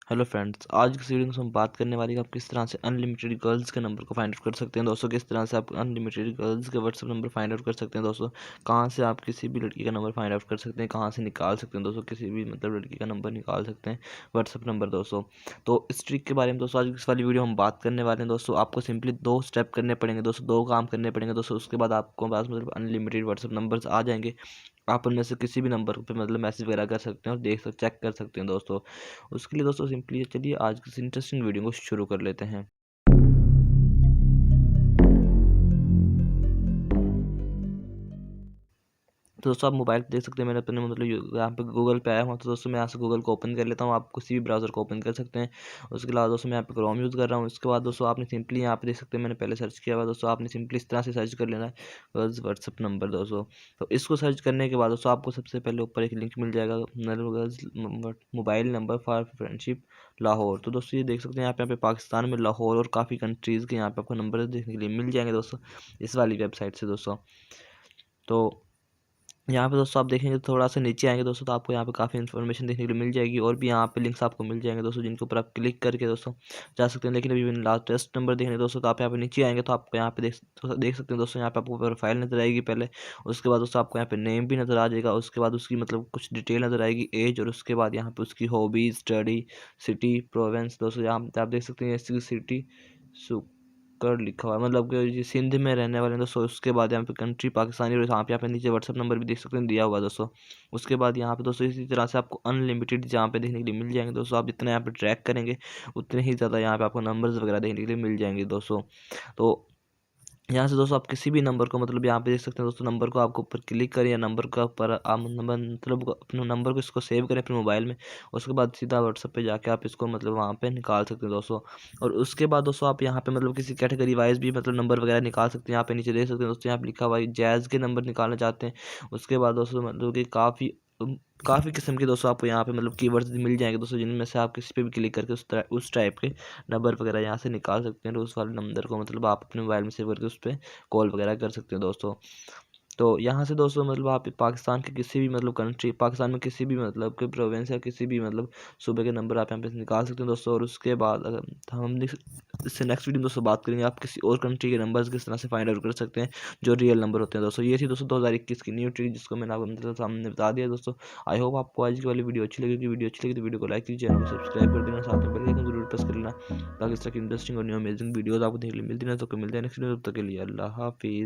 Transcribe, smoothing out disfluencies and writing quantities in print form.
Hello friends, आज की video में हम बात करने वाले हैं कि आप किस तरह से अनलिमिटेड गर्ल्स के नंबर को फाइंड आउट कर सकते हैं। दोस्तों, किस तरह से आप अनलिमिटेड गर्ल्स के व्हाट्सएप नंबर फाइंड आउट कर सकते हैं। दोस्तों, कहाँ से आप किसी भी लड़की का नंबर फाइंड आउट कर सकते हैं, कहाँ से निकाल सकते हैं। दोस्तों, किसी भी लड़की का नंबर निकाल सकते हैं, व्हाट्सएप नंबर। दोस्तों, तो इस ट्रिक के बारे में दोस्तों आज इस वाली वीडियो हम बात करने वाले हैं। दोस्तों, आपको सिंपली 2 स्टेप करने पड़ेंगे। दोस्तों, 2 काम करने पड़ेंगे। दोस्तों, उसके बाद आपको पास अनलिमिटेड व्हाट्सएप नंबर्स आ जाएंगे। आप उनमें से किसी भी नंबर पे मैसेज वगैरह कर सकते हैं और चेक कर सकते हैं। दोस्तों, उसके लिए दोस्तों सिंपली चलिए आज की इस इंटरेस्टिंग वीडियो को शुरू कर लेते हैं। तो दोस्तों, आप मोबाइल पे देख सकते हैं। मैंने अपने यहाँ पे गूगल पे आया हूँ। तो दोस्तों, मैं यहाँ से गूगल को ओपन कर लेता हूँ। आप किसी भी ब्राउज़र को ओपन कर सकते हैं। उसके अलावा दोस्तों, मैं यहाँ पे क्रोम यूज़ कर रहा हूँ। उसके बाद दोस्तों, आपने सिंपली यहाँ पे देख सकते हैं, मैंने पहले सर्च किया हुआ। दोस्तों, आपने सिंपली इस तरह से सर्च कर लेना है, गर्ल्स व्हाट्सअप नंबर। दोस्तों, तो इसको सर्च करने के बाद दोस्तों, आपको सबसे पहले ऊपर एक लिंक मिल जाएगा, girls mobile number for friendship Lahore. तो दोस्तों, ये देख सकते हैं यहाँ पे पाकिस्तान में लाहौर और काफ़ी कंट्रीज़ के यहाँ पे आपको नंबर देखने के लिए मिल जाएंगे दोस्तों, इस वाली वेबसाइट से। दोस्तों, तो यहाँ पे दोस्तों आप देखेंगे तो थोड़ा सा नीचे आएंगे दोस्तों, तो आपको यहाँ पे काफ़ी इन्फॉर्मेशन देखने के लिए मिल जाएगी और भी यहाँ पे लिंक्स आपको मिल जाएंगे दोस्तों, जिनके ऊपर आप क्लिक करके दोस्तों जा सकते हैं। लेकिन अभी मैंने लास्ट टेस्ट नंबर देखने दोस्तों, तो आप यहाँ पे नीचे आएंगे तो आपको यहाँ पे देख सकते हैं दोस्तों, यहाँ पे आपको प्रोफाइल नजर आएगी पहले। उसके बाद दोस्तों आपको यहाँ पे नेम भी नजर आ जाएगा। उसके बाद उसकी कुछ डिटेल नजर आएगी, एज, और उसके बाद यहाँ पे उसकी हॉबीज, स्टडी, सिटी, प्रोवेंस। दोस्तों, यहाँ पे आप देख सकते हैं इसकी सिटी कर लिखा हुआ है, कि ये सिंध में रहने वाले हैं दोस्तों। उसके बाद यहाँ पे कंट्री पाकिस्तानी, और यहाँ पे नीचे व्हाट्सअप नंबर भी देख सकते हैं दिया हुआ है दोस्तों। उसके बाद यहाँ पे दोस्तों इसी तरह से आपको अनलिमिटेड यहाँ पे देखने के लिए मिल जाएंगे दोस्तों। आप जितना यहाँ पे ट्रैक करेंगे उतने ही ज़्यादा यहाँ पे आपको नंबर्स वगैरह देखने के लिए मिल जाएंगे दोस्तों। तो यहाँ से दोस्तों आप किसी भी नंबर को यहाँ पे देख सकते हैं दोस्तों, नंबर को आपको ऊपर क्लिक करें या नंबर का ऊपर आप अपने नंबर को इसको सेव करें अपने मोबाइल में। उसके बाद सीधा व्हाट्सएप पे जाके आप इसको वहाँ पे निकाल सकते हैं दोस्तों। और उसके बाद दोस्तों आप यहाँ पे किसी कैटेगरी वाइज भी नंबर वगैरह निकाल सकते हैं। यहाँ पे नीचे देख सकते हैं दोस्तों, यहाँ पे लिखा हुआ है जैज़ के नंबर निकालना चाहते हैं। उसके बाद दोस्तों कि काफ़ी किस्म के दोस्तों आपको यहाँ पे कीवर्ड्स मिल जाएंगे दोस्तों, जिनमें से आप किसी पे भी क्लिक करके उस टाइप के नंबर वगैरह यहाँ से निकाल सकते हैं। तो उस वाले नंबर को आप अपने मोबाइल में सेव करके उस पर कॉल वगैरह कर सकते हैं दोस्तों। तो यहाँ से दोस्तों आप पाकिस्तान के किसी भी कंट्री, पाकिस्तान में किसी भी के प्रोविंस या किसी भी सूबे के नंबर आप यहाँ पे निकाल सकते हैं दोस्तों। और उसके बाद अगर हम इससे नेक्स्ट वीडियो में दोस्तों बात करेंगे आप किसी और कंट्री के नंबर्स किस तरह से फाइंड आउट कर सकते हैं जो रियल नंबर होते हैं दोस्तों। ये थी दोस्तों 2021 की न्यू ट्रिक, जिसको मैंने आपको सामने बता दिया दोस्तों। आई होप आपको आज की वाली वीडियो अच्छी लगी। वीडियो अच्छी लगी तो वीडियो को लाइक कीजिए, चैनल को सब्सक्राइब कर देना, साथ में बेल आइकन जरूर प्रेस कर लेना, ताकि इस तरह की इंटरेस्टिंग और न्यू अमेजिंग वीडियोस आपको देखने के लिए मिलती रहे। तो मिलते हैं नेक्स्ट वीडियो, तब तक के लिए अल्लाह हाफिज़।